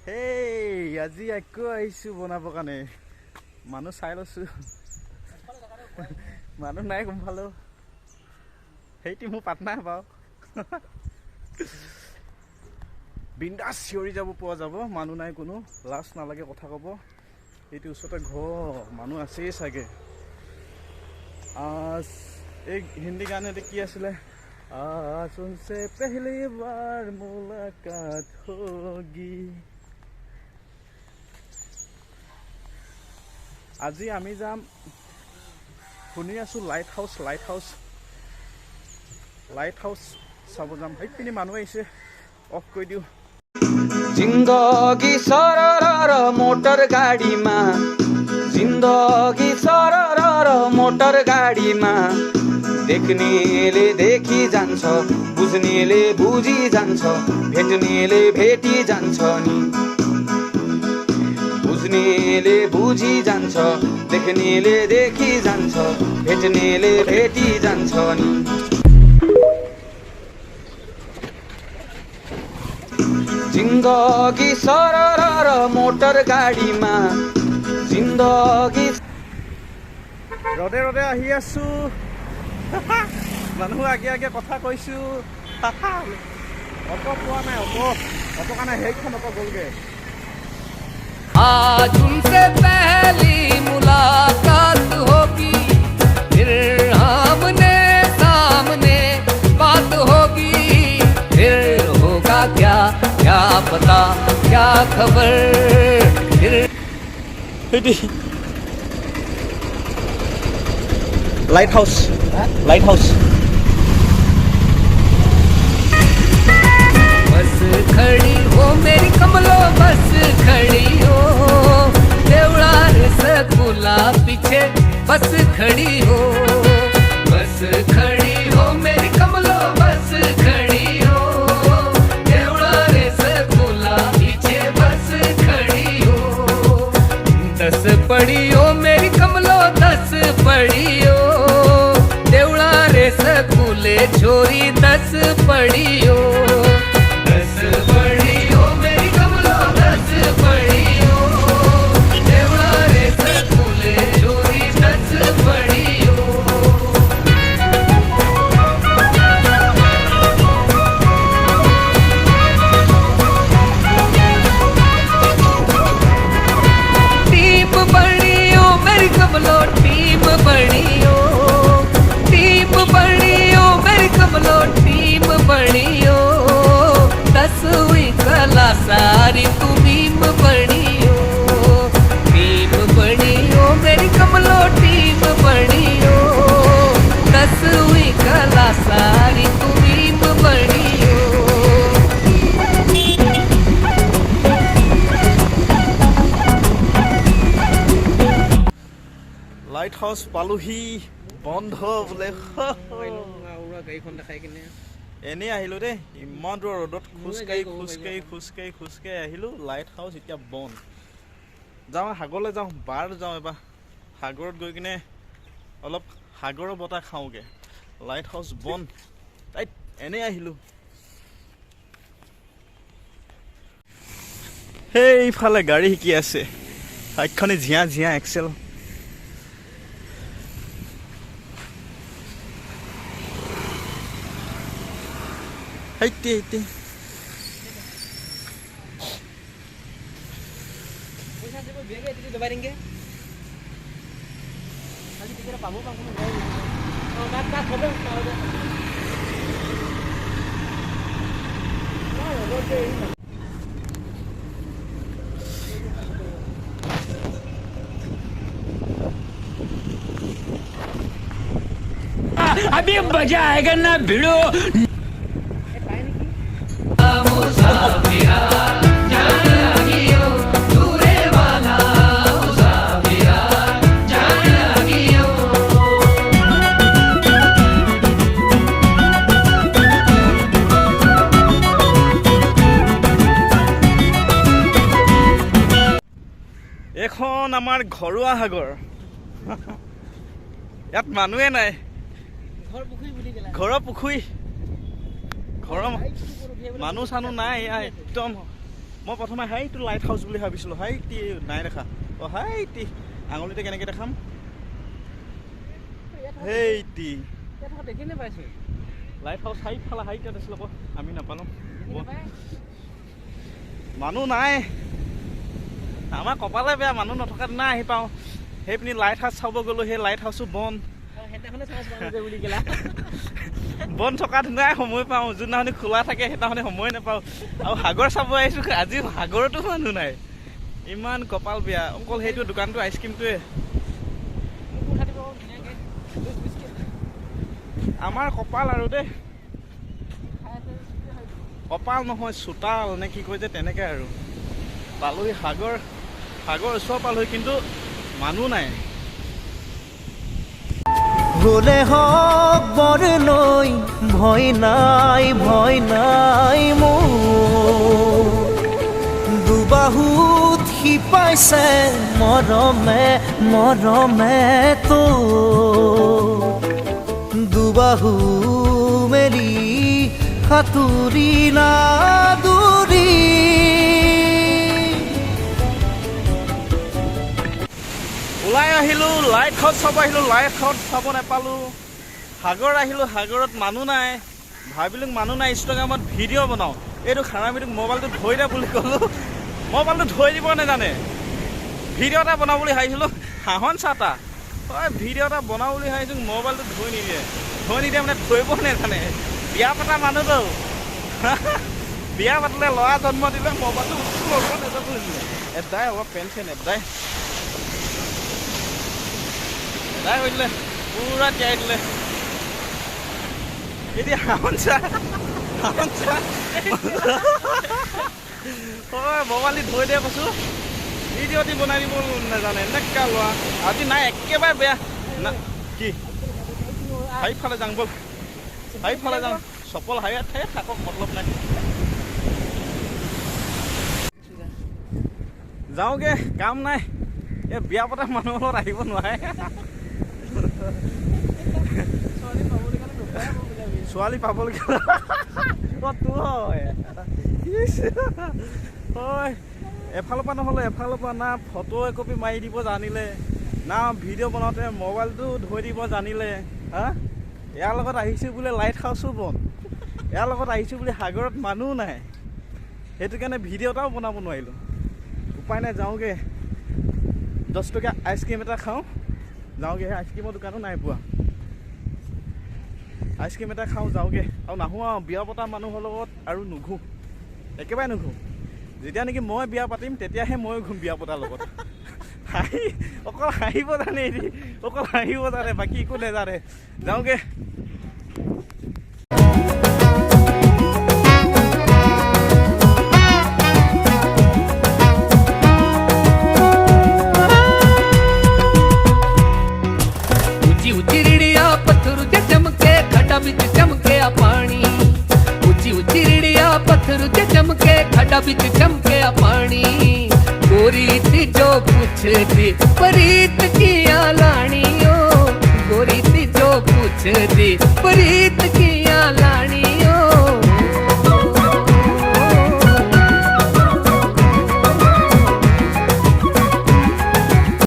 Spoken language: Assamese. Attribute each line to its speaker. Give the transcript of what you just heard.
Speaker 1: Hey, আজি আকৌ আহিছো বনাবৰ কাৰণে মানুহ চাই লৈছো মানুহ নাই গম পালো সেইটো মোৰ পাৰ্টনাৰ পাও বিন্দাস চিঞৰি যাব পোৱা যাব মানুহ নাই কোনো লাজ নালাগে কথা ক'ব এইটো ওচৰতে ঘৰ মানুহ আছেই চাগে এই হিন্দী গানটো কি আছিলে आज उनसे पहली बार मुलाकात होगी আজি আমি যাম শুনি আছো লাইট হাউস চাব যাম সেইপিনি মানুহ আহিছে অফ কৰি দিও
Speaker 2: जिन्दगी सरर मोटर गाडीमा जिन्दगी सरर मोटर गाडीमा देख्नेले देखी जान्छ बुझ्नेले बुझी जान्छ भेट्नेले भेटी जान्छ नि बुझ्नेले बुझी जान्छ देख्नेले देखी जान्छ भेट्नेले भेटी जान्छ नि जिन्दगी सरर मोटर गाडीमा जिन्दगी
Speaker 1: ৰদে ৰদে আহি আছো মানুহ আগে আগে কথা কৈছো অটো পোৱা নাই অটো কাৰণে সেইখন অটো গ'লগে
Speaker 2: आज उनसे पहली मुलाकात होगी फिर आमने सामने बात होगी फिर होगा क्या क्या पता क्या खबर फिर
Speaker 1: लाइट हाउस
Speaker 2: बस खड़ी हो मेरी कमलो बस खड़ी हो देवड़ा रसगुल्ला पीछे बस खड़ी हो बस खड़ी हो मेरी कमलो बस खड़ी हो देवड़ा रसगुल्ला पीछे बस खड़ी हो 10 पड़ी हो मेरी कमलो 10 पड़ी हो देवड़ा रसगुल्ले छोरी 10 पड़ी हो 10 पड़ी हो मेरी कमलो 10 पड़ी हो देवड़ा रसगुल्ले छोरी 10 पड़ी हो टीम बड़ी हो मेरी कमलो टीम बड़ी हो टीम बड़ी हो मेरी कमलो टीम बड़ी हो 10वीं कला सारी तू टीम बड़ी हो टीम बड़ी हो मेरी कमलो टीम बड़ी हो 10वीं कला सारी तू टीम बड़ी हो
Speaker 1: লাইট হাউস পালোহি বন্ধ বোলে এনেই আহিলো দেই ইমান দূৰ ৰ'দত খোজকাঢ়ি আহিলো লাইট হাউস এতিয়া বন্ধ যাওঁ সাগৰলৈ যাওঁ বাৰ যাওঁ এবাৰ সাগৰত গৈ কিনে অলপ সাগৰৰ বতাহ খাওঁগে লাইট হাউস বন্ধ তাইত এনেই আহিলো সেইফালে গাড়ী শিকি আছে চাইখনে ঝিয়া এক্সেল Haiti.
Speaker 2: अभी मजा आएगा ना भिड़ो
Speaker 1: এখন আমাৰ ঘৰুৱা সাগৰ ইয়াত মানুহে নাই ঘৰৰ পুখুৰী ঘৰৰ মানুহ চানুহ নাই একদম মই প্ৰথমে হাইটো লাইট হাউচ বুলি ভাবিছিলোঁ, হাইটি নাই দেখা। অঁ হাইটি আঙুলিতে কেনেকৈ দেখাম, সেইটি
Speaker 3: দেখিলে পাইছো
Speaker 1: লাইট হাউচ হাইফালে হাইটাত আছিলে আকৌ আমি নাপালোঁ। মানুহ নাই, আমাৰ কপালে বেয়া, মানুহ নথকা দিনা আহি পাওঁ। সেইপিনি লাইট হাউচ চাব গ'লোঁ, সেই লাইট হাউচো বন্ধ। বন্ধ থকা দিনাই সময় পাওঁ, যোনদিনাখনি খোলা থাকে সেইদিনাখনি সময় নাপাওঁ। আৰু সাগৰ চাব আহিছোঁ, আজি সাগৰতো মানুহ নাই, ইমান কপাল বেয়া। অকল সেইটো দোকানটো আইচক্ৰীমটোৱে আমাৰ কপাল আৰু দেই, কপাল নহয় চোতাল নে কি কয় যে তেনেকৈ আৰু। পালোহি সাগৰ, সাগৰ ওচৰ পালোহি, কিন্তু মানুহ নাই।
Speaker 4: গলে হক বৰলৈ ভয় নাই মোৰ, দুবাহুত সি পাইছে মৰমে তো, দুবাহু মেলি সাঁতুৰি না দূৰি।
Speaker 1: ওলাই আহিলোঁ, লাইট হাউচ চাব আহিলোঁ, লাইট হাউচ চাব নাপালোঁ। সাগৰ আহিলোঁ, সাগৰত মানুহ নাই। ভাবিলোঁ মানুহ নাই, ইনষ্টাগ্ৰামত ভিডিঅ' বনাওঁ। এইটো খানামিটোক মোবাইলটো ধৰি দে বুলি ক'লোঁ, মোবাইলটো ধৰি দিব নাজানে। ভিডিঅ' এটা বনাওঁ বুলি ভাবিছিলোঁ, হাঁহন চাটা হয় ভিডিঅ' এটা বনাওঁ বুলি ভাবিছোঁ, মোবাইলটো ধৰি নিদিয়ে মানে ধৰিব নাজানে। বিয়া পতা মানুহটো বিয়া পাতিলে ল'ৰা জন্ম দিলে মোবাইলটো ল'ব নাজানো, এদাই অলপ পেঞ্চন এদাই হৈ দিলে, পুৰা তিয়াই দিলে। এতিয়া হাঁহন চাহ হয় মোবাইল ধৰি দিয়ে কৈছোঁ, ভিডিঅ' দি বনাই দিব নাজানে এনেকা লোৱা। আজি নাই একেবাৰে বেয়া না কি, হাইফালে যাওঁ ব'ল, হাইফালে যাওঁ। চপল হাইয়াত থাকে থাকক, মতলব নাই। যাওঁগে, কাম নাই। এই বিয়া পতা মানুহৰ লগত আহিব নোৱাৰে। ছোৱালী পাবলগীয়া তোৰ হয়, এফালৰ পৰা নহ'লে এফালৰ পৰা না ফটো একপি মাৰি দিব জানিলে, না ভিডিঅ' বনাওঁতে মোবাইলটো ধৰি দিব জানিলে। হা, ইয়াৰ লগত আহিছোঁ বোলে লাইট হাউচো বন্ধ, ইয়াৰ লগত আহিছোঁ বোলে সাগৰত মানুহ নাই, সেইটো কাৰণে ভিডিঅ' এটাও বনাব নোৱাৰিলোঁ। উপায় নাই, যাওঁগৈ 10 টকীয়া আইচক্ৰীম এটা খাওঁ, যাওঁগৈ। সেই আইচক্ৰীমৰ দোকানো নাই পোৱা, আইচক্ৰীম এটা খাওঁ, যাওঁগৈ। আৰু নাহোঁ আৰু বিয়া পতা মানুহৰ লগত আৰু নুঘূঁ, একেবাৰে নুঘূঁ। যেতিয়া নেকি মই বিয়া পাতিম তেতিয়াহে মই ঘূম বিয়া পতাৰ লগত। অকল হাঁহিব জানে, অকল হাঁহিব জানে, বাকী একো নেজানে। যাওঁগৈ।
Speaker 2: ਉੱਚੀ ਰਿੜਿਆ ਪੱਥਰ ਤੇ ਚਮਕੇ, ਖੱਡਾ ਵਿੱਚ ਚਮਕਿਆ ਪਾਣੀ। ਉੱਚੀ ਰਿੜਿਆ ਪੱਥਰ ਤੇ ਚਮਕੇ, ਖੱਡਾ ਵਿੱਚ ਚਮਕਿਆ ਪਾਣੀ। ਗੋਰੀ ਤੇ ਜੋ ਪੁੱਛਦੀ ਪ੍ਰੀਤ ਕੀਆ ਲਾਣੀ।